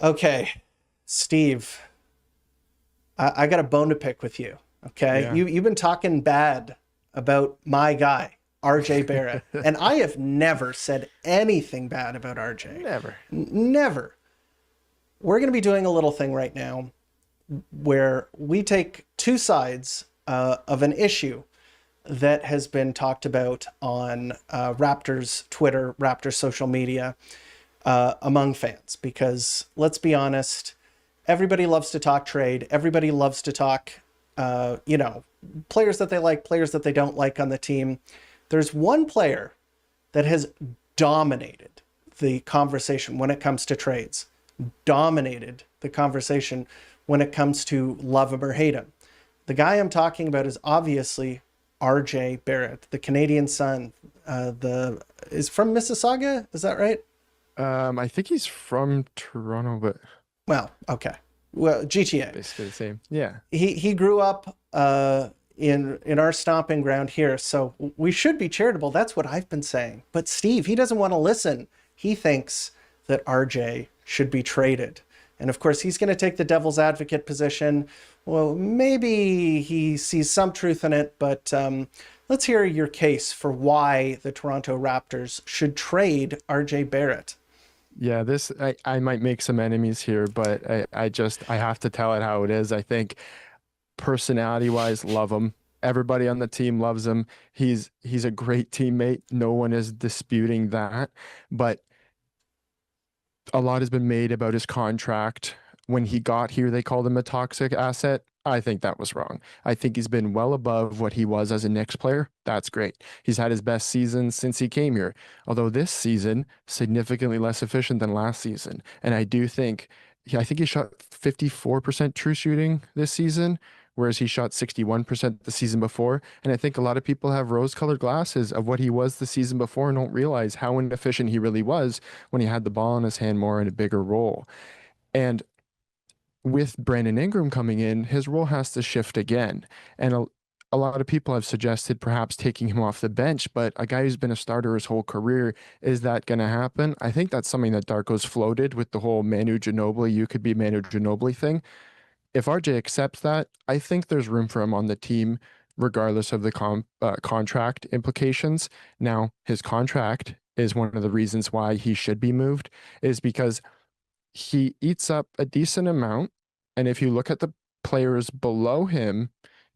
Okay, Steve, I got a bone to pick with you. Okay, Yeah. you've been talking bad about my guy, RJ Barrett, and I have never said anything bad about RJ. Never. Never. We're going to be doing a little thing right now where we take two sides of an issue that has been talked about on Raptors Twitter, Raptors social media, among fans. Because let's be honest, everybody loves to talk trade. Everybody loves to talk, you know, players that they like, players that they don't like on the team. There's one player that has dominated the conversation when it comes to trades, dominated the conversation when it comes to love him or hate him. The guy I'm talking about is obviously RJ Barrett, the Canadian son, the is from Mississauga. Is that right? I think he's from Toronto, but Well, okay. Well, GTA. basically the same. Yeah. He grew up in our stomping ground here, so we should be charitable. That's what I've been saying. But Steve, he doesn't want to listen. He thinks that RJ should be traded. And of course, he's going to take the devil's advocate position. Well, maybe he sees some truth in it, but let's hear your case for why the Toronto Raptors should trade RJ Barrett. Yeah, I might make some enemies here, but I have to tell it how it is. I think personality wise, love him. Everybody on the team loves him. He's a great teammate. No one is disputing that. But a lot has been made about his contract. When he got here, they called him a toxic asset. I think that was wrong. I think he's been well above what he was as a Knicks player. That's great. He's had his best season since he came here. Although this season, significantly less efficient than last season. And I think he shot 54% true shooting this season, whereas he shot 61% the season before. And I think a lot of people have rose-colored glasses of what he was the season before and don't realize how inefficient he really was when he had the ball in his hand more in a bigger role. And with Brandon Ingram coming in, his role has to shift again. And a lot of people have suggested perhaps taking him off the bench, but a guy who's been a starter his whole career, is that going to happen? I think that's something that Darko's floated with the whole Manu Ginobili, you could be Manu Ginobili thing. If RJ accepts that, I think there's room for him on the team, regardless of the contract implications. Now, his contract is one of the reasons why he should be moved, is because he eats up a decent amount. And if you look at the players below him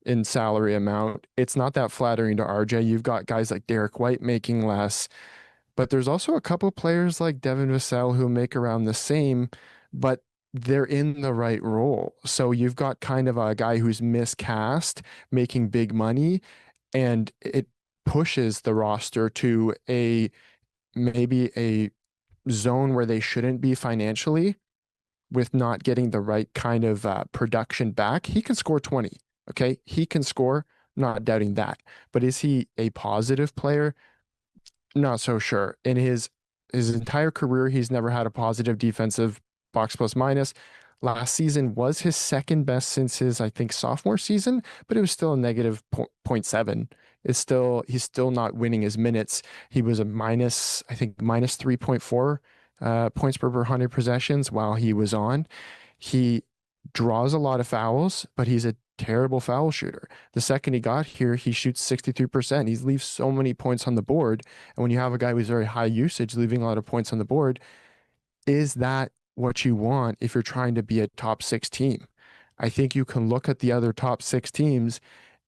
in salary amount, it's not that flattering to RJ. You've got guys like Derek White making less, but there's also a couple players like Devin Vassell who make around the same, but they're in the right role. So you've got kind of a guy who's miscast, making big money, and it pushes the roster to a maybe a zone where they shouldn't be financially with not getting the right kind of production back. He can score 20. Okay. He can score, not doubting that. But is he a positive player? Not so sure. In his entire career, he's never had a positive defensive box plus minus. Last season was his second best since his, I think, sophomore season, but it was still a negative zero point 0.7. He's still not winning his minutes. He was a minus, I think, minus 3.4 points per 100 possessions while he was on. He draws a lot of fouls, but he's a terrible foul shooter. The second he got here, he shoots 63%. He leaves so many points on the board. And when you have a guy who's very high usage, leaving a lot of points on the board, is that what you want if you're trying to be a top six team? I think you can look at the other top six teams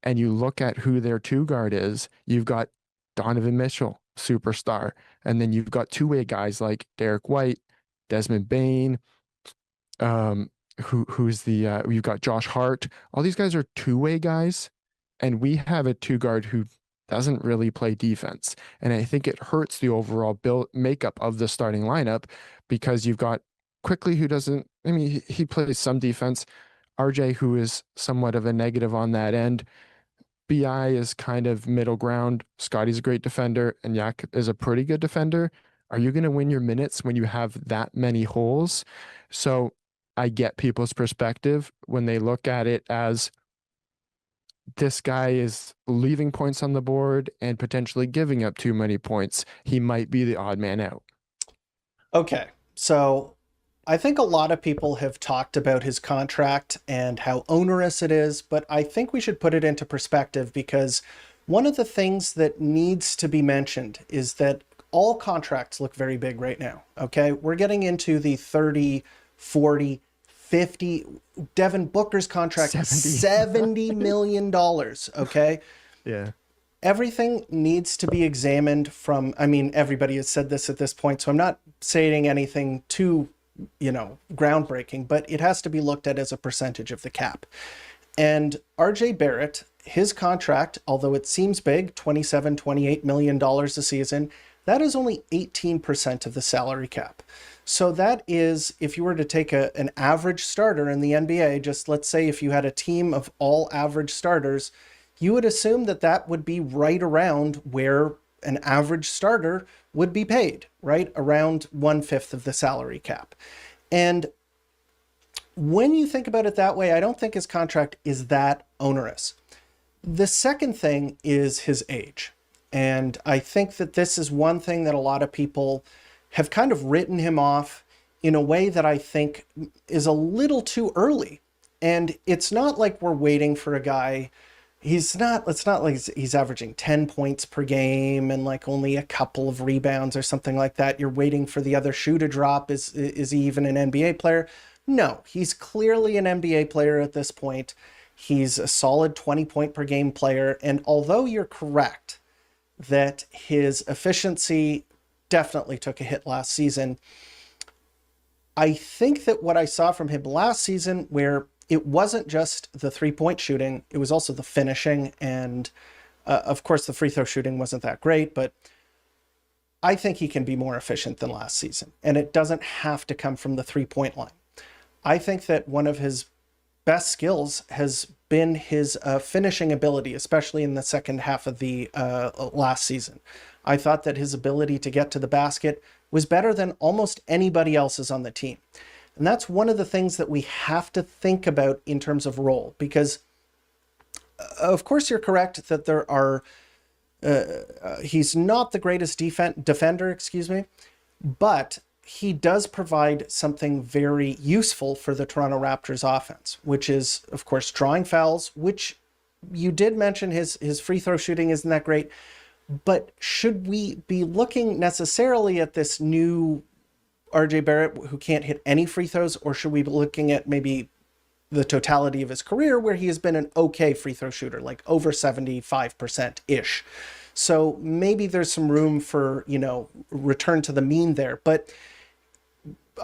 and you look at who their two guard is. You've got Donovan Mitchell, superstar. And then you've got two-way guys like Derek White, Desmond Bain, who's the you've got Josh Hart. All these guys are two-way guys, and we have a two guard who doesn't really play defense. And I think it hurts the overall build makeup of the starting lineup because you've got Quickly who doesn't, I mean, he plays some defense. RJ, who is somewhat of a negative on that end. BI is kind of middle ground. Scotty's a great defender, and Yak is a pretty good defender. Are you going to win your minutes when you have that many holes? So I get people's perspective when they look at it as this guy is leaving points on the board and potentially giving up too many points. He might be the odd man out. Okay, so I think a lot of people have talked about his contract and how onerous it is, but I think we should put it into perspective because one of the things that needs to be mentioned is that all contracts look very big right now. Okay. We're getting into the 30, 40, 50. Devin Booker's contract, 70. $70 million. Okay. Yeah. Everything needs to be examined from, I mean, everybody has said this at this point, so I'm not saying anything too, groundbreaking, but it has to be looked at as a percentage of the cap. And RJ Barrett, his contract, although it seems big, $27, $28 million a season, that is only 18% of the salary cap. So that is, if you were to take an average starter in the NBA, just let's say if you had a team of all average starters, you would assume that that would be right around where an average starter would be paid, right? Around 1/5 of the salary cap. And when you think about it that way, I don't think his contract is that onerous. The second thing is his age. And I think that this is one thing that a lot of people have kind of written him off in a way that I think is a little too early. And it's not like we're waiting for a guy. It's not like he's averaging 10 points per game and like only a couple of rebounds or something like that. You're waiting for the other shoe to drop. Is he even an NBA player? No, he's clearly an NBA player at this point. He's a solid 20-point per game player. And although you're correct that his efficiency definitely took a hit last season, I think that what I saw from him last season, where it wasn't just the 3-point shooting, it was also the finishing. And of course, the free throw shooting wasn't that great, but I think he can be more efficient than last season. And it doesn't have to come from the 3-point line. I think that one of his best skills has been his finishing ability, especially in the second half of the last season. I thought that his ability to get to the basket was better than almost anybody else's on the team. And that's one of the things that we have to think about in terms of role, because of course you're correct that there are, he's not the greatest defender, but he does provide something very useful for the Toronto Raptors offense, which is, of course, drawing fouls, which you did mention his free throw shooting isn't that great. But should we be looking necessarily at this new RJ Barrett who can't hit any free throws, or should we be looking at maybe the totality of his career where he has been an okay free throw shooter, like over 75%-ish? So maybe there's some room for, return to the mean there, but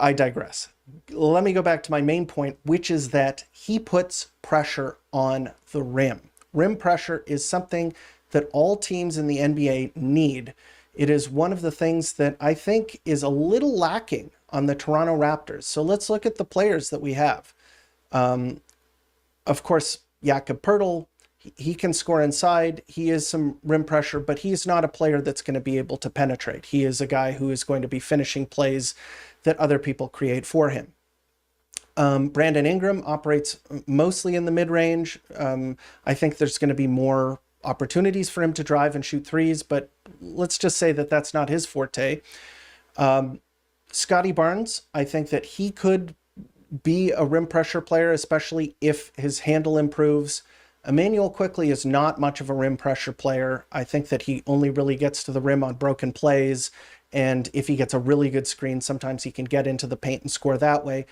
I digress. Let me go back to my main point, which is that he puts pressure on the rim. Rim pressure is something that all teams in the NBA need. It is one of the things that I think is a little lacking on the Toronto Raptors. So let's look at the players that we have. Of course, Jakob Poeltl, he can score inside. He is some rim pressure, but he's not a player that's going to be able to penetrate. He is a guy who is going to be finishing plays that other people create for him. Brandon Ingram operates mostly in the mid-range. I think there's going to be more opportunities for him to drive and shoot threes, but let's just say that that's not his forte. Scotty Barnes, I think that he could be a rim pressure player, especially if his handle improves. Emmanuel Quickley is not much of a rim pressure player. I think that he only really gets to the rim on broken plays, and if he gets a really good screen, sometimes he can get into the paint and score that way.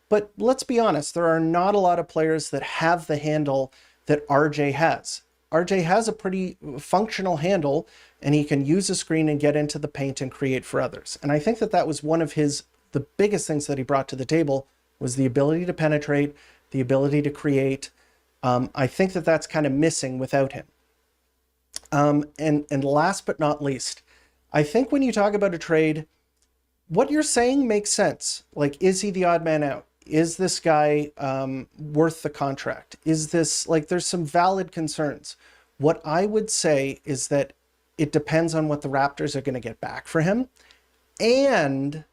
But let's be honest, there are not a lot of players that have the handle that RJ has. RJ has a pretty functional handle, and he can use a screen and get into the paint and create for others. And I think that that was one of the biggest things that he brought to the table, was the ability to penetrate, the ability to create. I think that that's kind of missing without him. And last but not least, I think when you talk about a trade, what you're saying makes sense. Like, is he the odd man out? Is this guy worth the contract? Is this, like, there's some valid concerns. What I would say is that it depends on what the Raptors are going to get back for him. And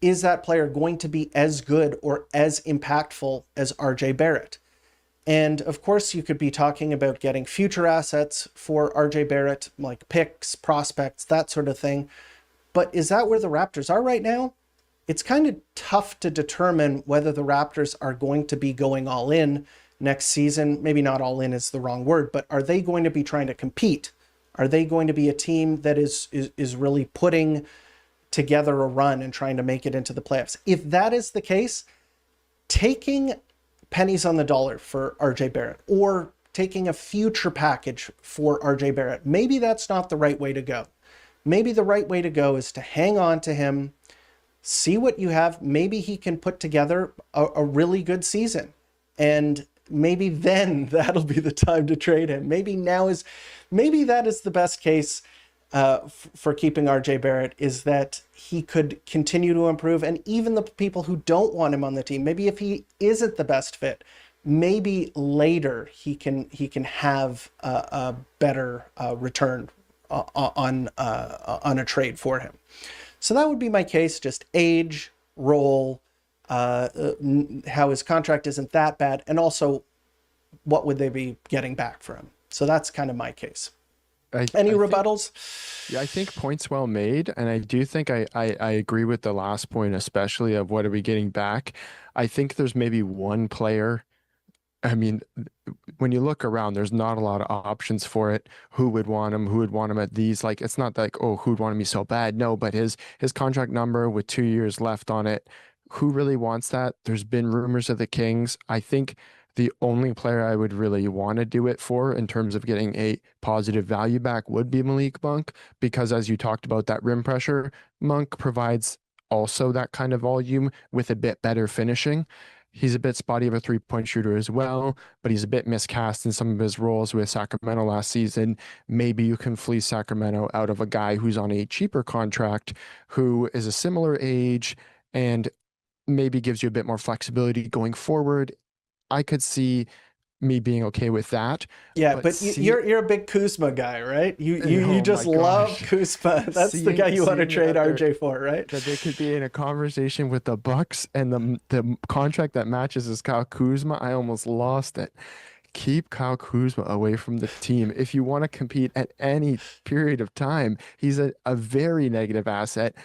is that player going to be as good or as impactful as RJ Barrett? And of course, you could be talking about getting future assets for RJ Barrett, like picks, prospects, that sort of thing. But is that where the Raptors are right now? it's kind of tough to determine whether the Raptors are going to be going all in next season. Maybe not all in is the wrong word, but are they going to be trying to compete? Are they going to be a team that is really putting together a run and trying to make it into the playoffs? If that is the case, taking pennies on the dollar for RJ Barrett or taking a future package for RJ Barrett, maybe that's not the right way to go. Maybe the right way to go is to hang on to him, see what you have. Maybe he can put together a really good season. And maybe then that'll be the time to trade him. Maybe that is the best case for keeping RJ Barrett, is that he could continue to improve. And even the people who don't want him on the team, maybe if he isn't the best fit, maybe later he can have a better return on a trade for him. So that would be my case. Just age, role, how his contract isn't that bad, and also what would they be getting back for him. So that's kind of my case. Any rebuttals? Yeah, I think points well made, and I do think I agree with the last point, especially of what are we getting back. I think there's maybe one player. I mean, when you look around, there's not a lot of options for it. Who would want him? Who would want him at these? Like, it's not like, oh, who'd want him so bad? No, but his contract number with 2 years left on it, who really wants that? There's been rumors of the Kings. I think the only player I would really want to do it for in terms of getting a positive value back would be Malik Monk, because as you talked about that rim pressure, Monk provides also that kind of volume with a bit better finishing. He's a bit spotty of a three-point shooter as well, but he's a bit miscast in some of his roles with Sacramento last season. Maybe you can fleece Sacramento out of a guy who's on a cheaper contract, who is a similar age and maybe gives you a bit more flexibility going forward. I could see me being okay with that. Yeah, but you're a big Kuzma guy, right? You oh just my love gosh. Kuzma. That's the guy you want to trade RJ for, right? That they could be in a conversation with the Bucks and the contract that matches is Kyle Kuzma. I almost lost it. Keep Kyle Kuzma away from the team. If you want to compete at any period of time, he's a very negative asset.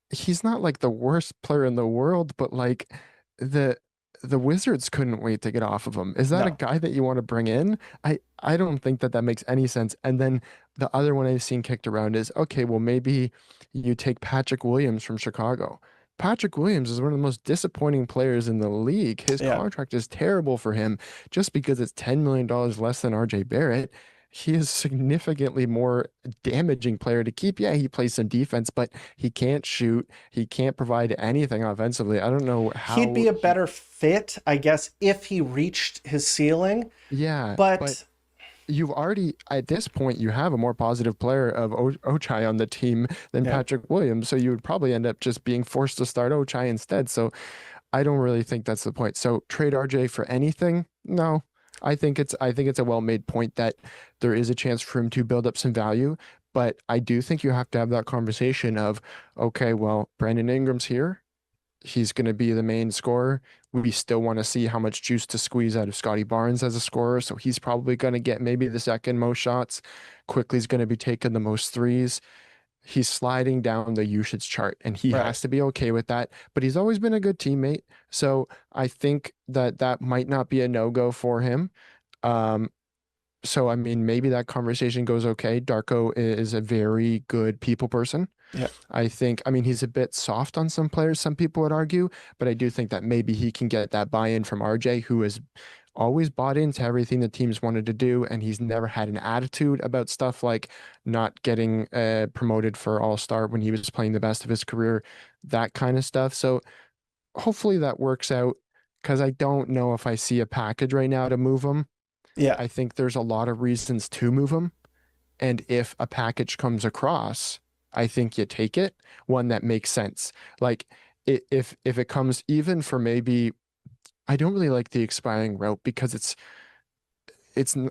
He's not like the worst player in the world, but like the the Wizards couldn't wait to get off of him. Is that a No. guy that you want to bring in? I don't think that makes any sense. And then the other one I've seen kicked around is, okay, well, maybe you take Patrick Williams from Chicago. Patrick Williams is one of the most disappointing players in the league. His Yeah. contract is terrible for him just because it's $10 million less than RJ Barrett. He is significantly more damaging player to keep. Yeah, he plays some defense, but he can't shoot. He can't provide anything offensively. I don't know He'd how be a better fit, I guess, if he reached his ceiling. yeah, but But you've already, at this point, you have a more positive player of Ochai on the team than yeah, Patrick Williams. So you would probably end up just being forced to start Ochai instead. So I don't really think that's the point. So trade RJ for anything? No. I think it's a well-made point that there is a chance for him to build up some value, but I do think you have to have that conversation of, okay, well, Brandon Ingram's here. He's going to be the main scorer. We still want to see how much juice to squeeze out of Scotty Barnes as a scorer, so he's probably going to get maybe the second most shots. Quickly's going to be taking the most threes. He's sliding down the usage chart, and he right. has to be okay with that. But he's always been a good teammate, so I think that might not be a no-go for him. Um, so I mean, maybe that conversation goes okay. Darko is a very good people person. Yeah. I mean, he's a bit soft on some players, some people would argue, but I do think that maybe he can get that buy-in from RJ, who has always bought into everything the teams wanted to do, and he's never had an attitude about stuff like not getting promoted for All-Star when he was playing the best of his career, that kind of stuff. So hopefully that works out, because I don't know if I see a package right now to move him. Yeah. I think there's a lot of reasons to move him. And if a package comes across, I think you take it, one that makes sense. Like if it comes even for maybe, I don't really like the expiring route because it's the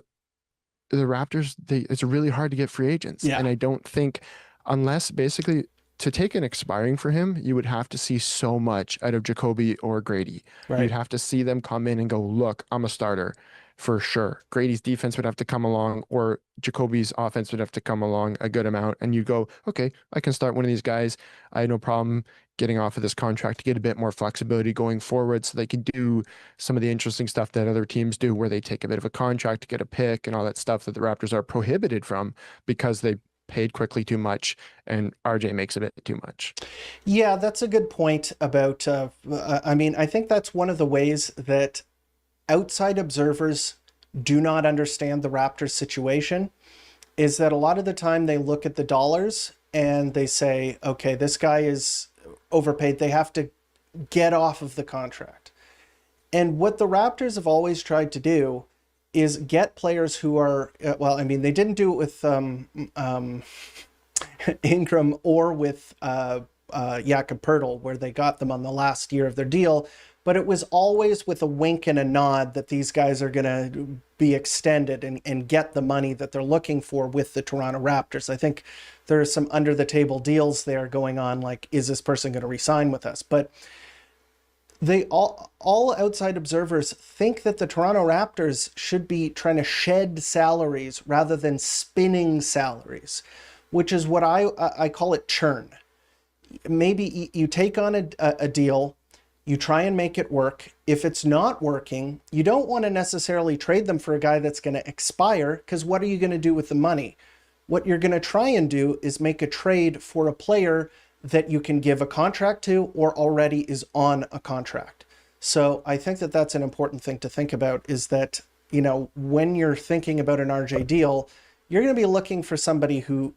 Raptors, it's really hard to get free agents. Yeah. And I don't think, unless basically to take an expiring for him, you would have to see so much out of Jacoby or Grady. Right. You'd have to see them come in and go, look, I'm a starter. for sure. Grady's defense would have to come along, or Jacoby's offense would have to come along a good amount. And you go, okay, I can start one of these guys. I had no problem getting off of this contract to get a bit more flexibility going forward so they can do some of the interesting stuff that other teams do where they take a bit of a contract to get a pick and all that stuff that the Raptors are prohibited from because they paid quickly too much and RJ makes a bit too much. Yeah, that's a good point about, I mean, I think that's one of the ways that outside observers do not understand the Raptors situation, is that a lot of the time they look at the dollars and they say, okay, this guy is overpaid. They have to get off of the contract. And what the Raptors have always tried to do is get players who are, well, I mean, they didn't do it with Ingram or with Jakob Poeltl, where they got them on the last year of their deal, but it was always with a wink and a nod that these guys are going to be extended and get the money that they're looking for with the Toronto Raptors. I think there are some under the table deals there going on, like, is this person going to re-sign with us? But they all outside observers think that the Toronto Raptors should be trying to shed salaries rather than spinning salaries, which is what I call it churn. Maybe you take on a deal, you try and make it work. If it's not working, you don't want to necessarily trade them for a guy that's going to expire, because what are you going to do with the money? What you're going to try and do is make a trade for a player that you can give a contract to or already is on a contract. So I think that that's an important thing to think about, is that, you know, when you're thinking about an RJ deal, you're going to be looking for somebody who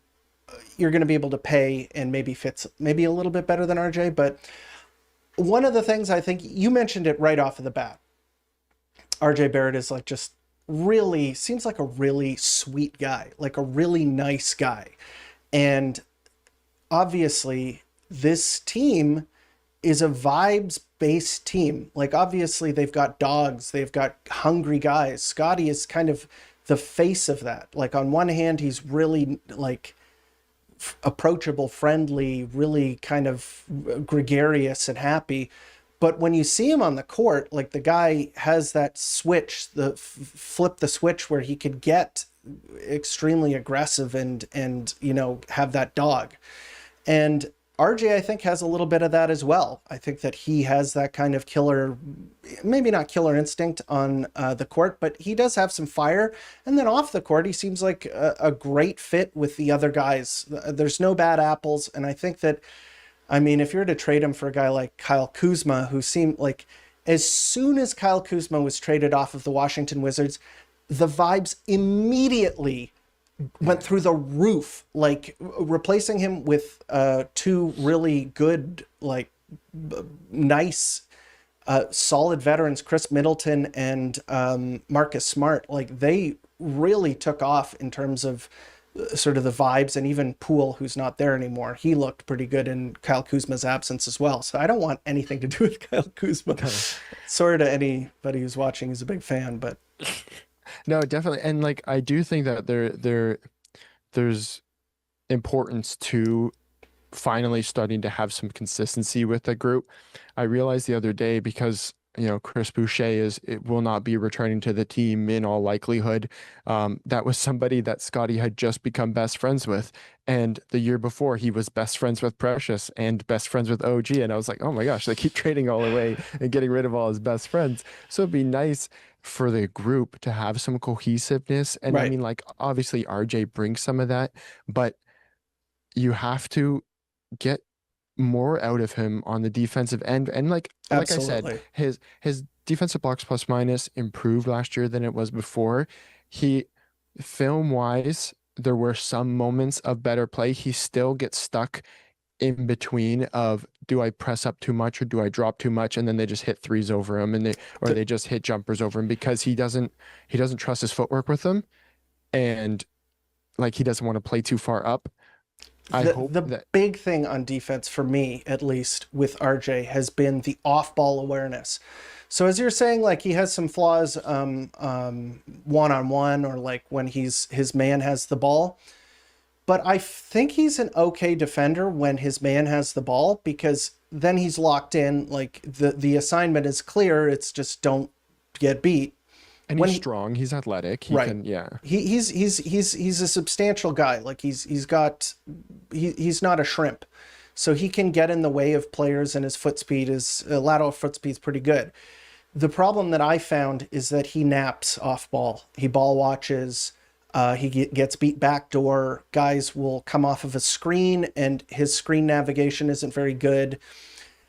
you're going to be able to pay and maybe fits maybe a little bit better than RJ. But one of the things, I think you mentioned it right off of the bat, RJ Barrett is like just really seems like a really sweet guy, like a really nice guy. And obviously this team is a vibes based team. Like, obviously they've got dogs, they've got hungry guys. Scotty is kind of the face of that. Like, on one hand, he's really like approachable, friendly, really kind of gregarious and happy. But when you see him on the court, like, the guy has that switch, the flip the switch where he could get extremely aggressive and you know, have that dog. And RJ, I think, has a little bit of that as well. I think that he has that kind of killer, maybe not killer instinct on the court, but he does have some fire. And then off the court, he seems like a great fit with the other guys. There's no bad apples. And I think that, I mean, if you were to trade him for a guy like Kyle Kuzma, who seemed like, as soon as Kyle Kuzma was traded off of the Washington Wizards, the vibes immediately went through the roof. Like, replacing him with two really good, like, nice, solid veterans, Chris Middleton and Marcus Smart. Like, they really took off in terms of sort of the vibes. And even Poole, who's not there anymore, he looked pretty good in Kyle Kuzma's absence as well. So I don't want anything to do with Kyle Kuzma. Sorry to anybody who's watching who's a big fan, but No, definitely. And like, I do think that there's importance to finally starting to have some consistency with the group. I realized the other day, because, you know, Chris Boucher will not be returning to the team in all likelihood. That was somebody that Scotty had just become best friends with. And the year before, he was best friends with Precious and best friends with OG. And I was like, oh my gosh, they keep trading all away and getting rid of all his best friends. So it'd be nice for the group to have some cohesiveness. And right. I mean, like, obviously RJ brings some of that, but you have to get more out of him on the defensive end. And like Absolutely. I said, his defensive blocks plus minus improved last year than it was before. He, film wise, there were some moments of better play. He still gets stuck in between of, do I press up too much or do I drop too much? And then they just hit threes over him, and they just hit jumpers over him because he doesn't trust his footwork with them. And like, he doesn't want to play too far up. The big thing on defense, for me at least, with RJ has been the off-ball awareness. So as you're saying, like, he has some flaws one-on-one, or like when his man has the ball. But I think he's an okay defender when his man has the ball, because then he's locked in. Like, the assignment is clear. It's just don't get beat. And he's when he, strong. He's athletic. He right. can, yeah. He's a substantial guy. Like he's not a shrimp. So he can get in the way of players, and his foot speed is lateral foot speed is pretty good. The problem that I found is that he naps off ball. He ball watches. Gets beat backdoor. Guys will come off of a screen, and his screen navigation isn't very good.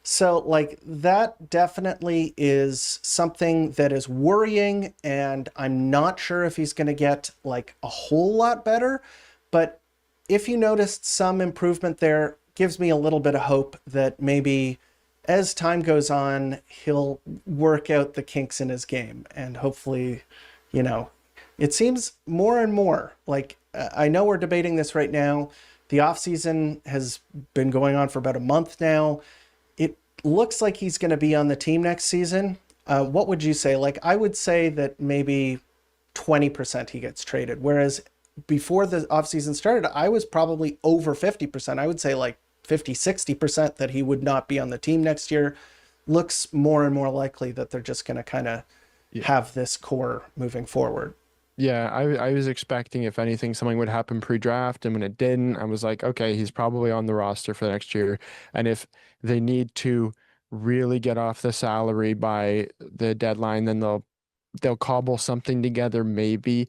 So, like, that definitely is something that is worrying, and I'm not sure if he's going to get, like, a whole lot better. But if you noticed some improvement there, gives me a little bit of hope that maybe as time goes on, he'll work out the kinks in his game, and hopefully, you know, it seems more and more like I know we're debating this right now. The offseason has been going on for about a month now. It looks like he's going to be on the team next season. What would you say? Like, I would say that maybe 20% he gets traded. Whereas before the offseason started, I was probably over 50%. I would say like 50, 60% that he would not be on the team next year. Looks more and more likely that they're just going to kind of have this core moving forward. Yeah, I was expecting, if anything, something would happen pre-draft, and when it didn't, I was like, okay, he's probably on the roster for next year. And if they need to really get off the salary by the deadline, then they'll cobble something together, maybe,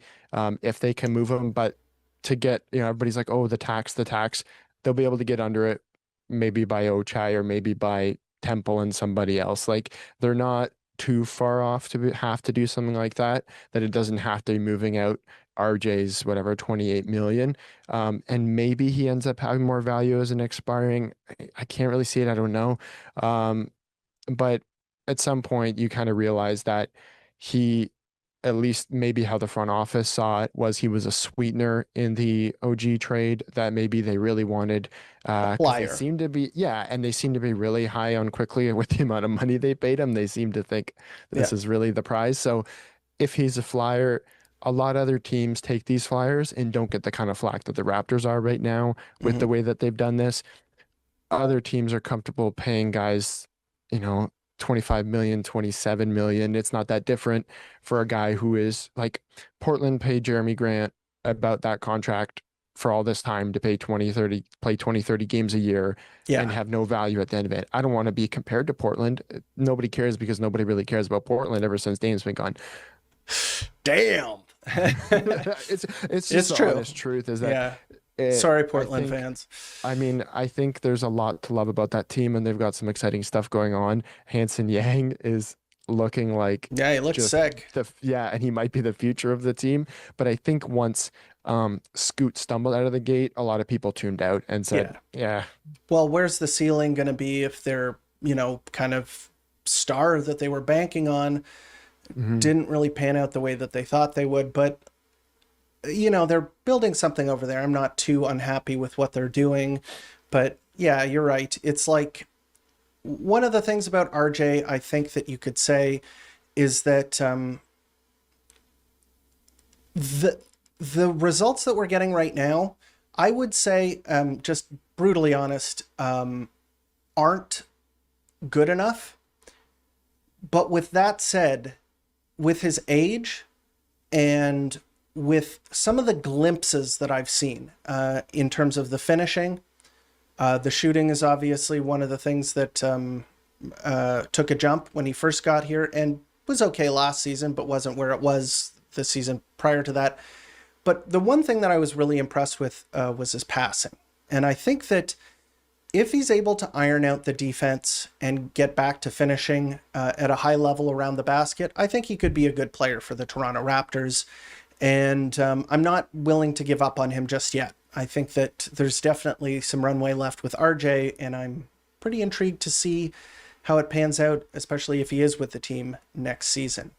if they can move him. But to get, everybody's like, oh, the tax, they'll be able to get under it, maybe by Ochai or maybe by Temple and somebody else. Like, they're not too far off to have to do something like that, that it doesn't have to be moving out RJ's whatever 28 million. And maybe he ends up having more value as an expiring. I can't really see it. I don't know. But at some point you kind of realize that he, at least maybe how the front office saw it, was he was a sweetener in the OG trade that maybe they really wanted, because they Flyer. seem to be, yeah, and they seem to be really high on quickly with the amount of money they paid him. They seem to think Yeah. this is really the prize. So if he's a flyer, a lot of other teams take these flyers and don't get the kind of flack that the Raptors are right now with Mm-hmm. the way that they've done this. Other teams are comfortable paying guys, you know, 25 million, 27 million. It's not that different for a guy who is like, Portland paid Jeremy Grant about that contract for all this time to pay 20, 30, play 20, 30 games a year and Yeah. have no value at the end of it. I don't want to be compared to Portland. Nobody cares, because nobody really cares about Portland ever since Dame's been gone. Damn. It's just It's the true. honest truth is that Yeah. Sorry, I Portland think, fans. I mean, I think there's a lot to love about that team, and they've got some exciting stuff going on. Hanson Yang is looking like Yeah, he looks just sick. yeah, and he might be the future of the team. But I think once Scoot stumbled out of the gate, a lot of people tuned out and said, Yeah. yeah, Well, where's the ceiling going to be if they're, kind of star that they were banking on mhm, didn't really pan out the way that they thought they would? But, they're building something over there. I'm not too unhappy with what they're doing. But yeah, you're right. It's like one of the things about RJ, I think that you could say is that the the results that we're getting right now, I would say, just brutally honest, aren't good enough. But with that said, with his age and with some of the glimpses that I've seen in terms of the finishing, the shooting is obviously one of the things that took a jump when he first got here and was okay last season, but wasn't where it was the season prior to that. But the one thing that I was really impressed with was his passing. And I think that if he's able to iron out the defense and get back to finishing at a high level around the basket, I think he could be a good player for the Toronto Raptors. And I'm not willing to give up on him just yet. I think that there's definitely some runway left with RJ, and I'm pretty intrigued to see how it pans out, especially if he is with the team next season.